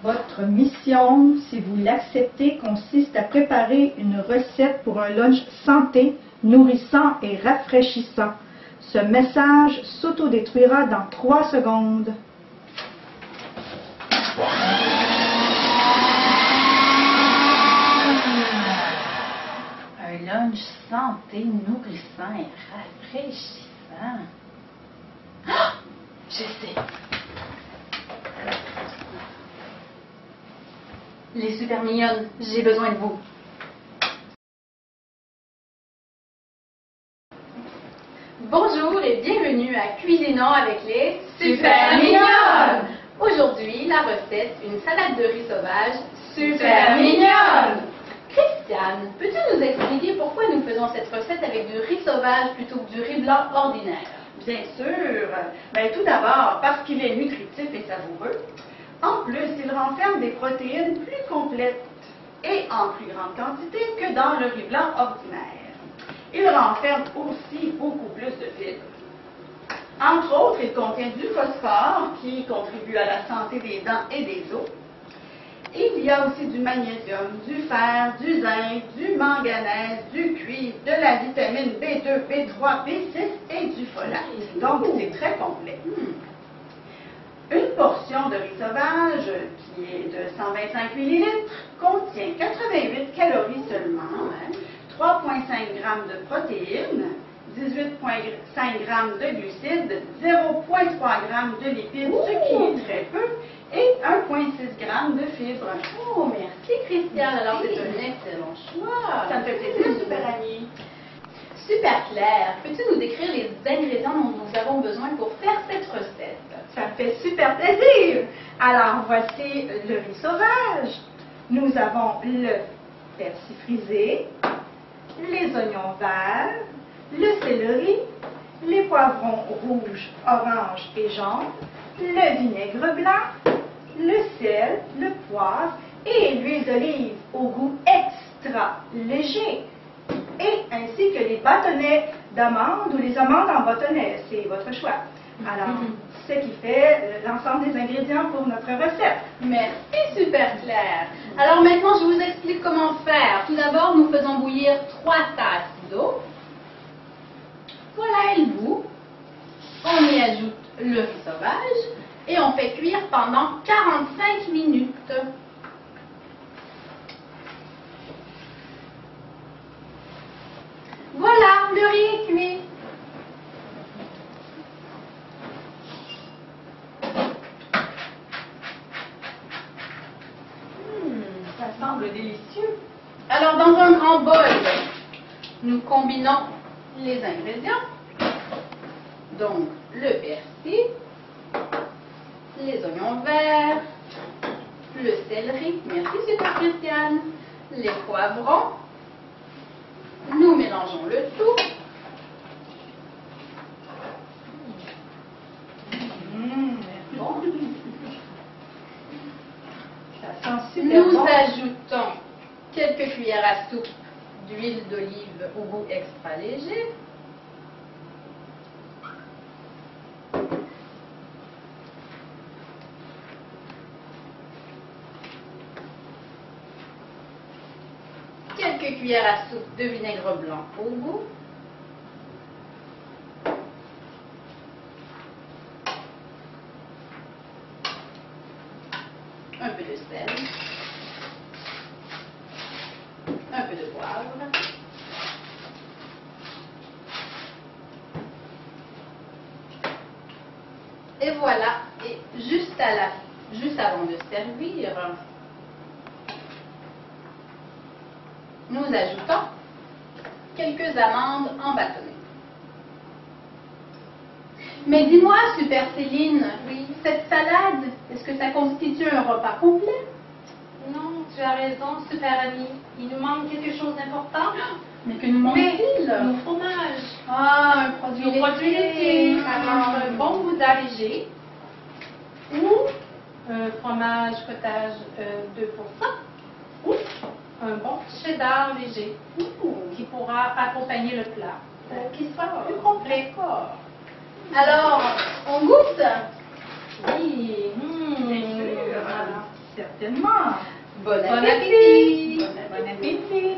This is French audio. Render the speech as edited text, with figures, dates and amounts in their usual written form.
Votre mission, si vous l'acceptez, consiste à préparer une recette pour un lunch santé, nourrissant et rafraîchissant. Ce message s'autodétruira dans 3 secondes. Un lunch santé, nourrissant et rafraîchissant. Ah! Je sais. Les super mignonnes, j'ai besoin de vous. Bonjour et bienvenue à Cuisinons avec les super mignonnes. Aujourd'hui, la recette, une salade de riz sauvage super mignonne. Christiane, peux-tu nous expliquer pourquoi nous faisons cette recette avec du riz sauvage plutôt que du riz blanc ordinaire? Bien sûr. Tout d'abord, parce qu'il est nutritif et savoureux. En plus, il renferme des protéines plus complètes et en plus grande quantité que dans le riz blanc ordinaire. Il renferme aussi beaucoup plus de fibres. Entre autres, il contient du phosphore qui contribue à la santé des dents et des os. Il y a aussi du magnésium, du fer, du zinc, du manganèse, du cuivre, de la vitamine B2, B3, B6 et du folate. Donc, c'est très complet. Une portion de riz sauvage, qui est de 125 ml, contient 88 calories seulement, 3,5 g de protéines, 18,5 g de glucides, 0,3 g de lipides, ce qui est très peu, et 1,6 g de fibres. Oh, merci Christiane. Alors, c'est un excellent choix. Ça me fait plaisir, super amie. Super Claire, peux-tu nous décrire les ingrédients dont nous avons besoin pour faire cette recette? Ça me fait super plaisir! Alors, voici le riz sauvage. Nous avons le persil frisé, les oignons verts, le céleri, les poivrons rouges, oranges et jaunes, le vinaigre blanc, le sel, le poivre et l'huile d'olive au goût extra léger. Et ainsi que les bâtonnets d'amandes ou les amandes en bâtonnets, c'est votre choix. Alors, ce qui fait l'ensemble des ingrédients pour notre recette. Merci Super Claire. Alors maintenant, je vous explique comment faire. Tout d'abord, nous faisons bouillir 3 tasses d'eau. Voilà, elle bout. On y ajoute le riz sauvage et on fait cuire pendant 45 minutes. Voilà, le riz est cuit. Ça semble délicieux. Alors, dans un grand bol, nous combinons les ingrédients. Donc, le persil, les oignons verts, le céleri, merci Super Christiane, les poivrons. Nous mélangeons le tout. Bon. Ça sent super Nous bon. ajoutons quelques cuillères à soupe d'huile d'olive au goût extra léger. Quelques cuillères à soupe de vinaigre blanc au goût. Un peu de sel. Un peu de poivre. Et voilà. Et juste avant de servir, nous ajoutons quelques amandes en bâtonnets. Mais dis-moi, Super Céline, oui, cette salade, est-ce que ça constitue un repas complet? Non, tu as raison, super amie. Il nous manque quelque chose d'important. Mais que nous manque-t-il? Nos fromages. Ah, un produit Nos produits laitiers. Alors, laitier. un bon gouda léger ou un fromage cottage 2%. Ou un bon cheddar léger qui pourra accompagner le plat pour qu'il soit plus complet. Alors, on goûte? Oui, Certainement. Bon bon appétit! appétit! Bon appétit.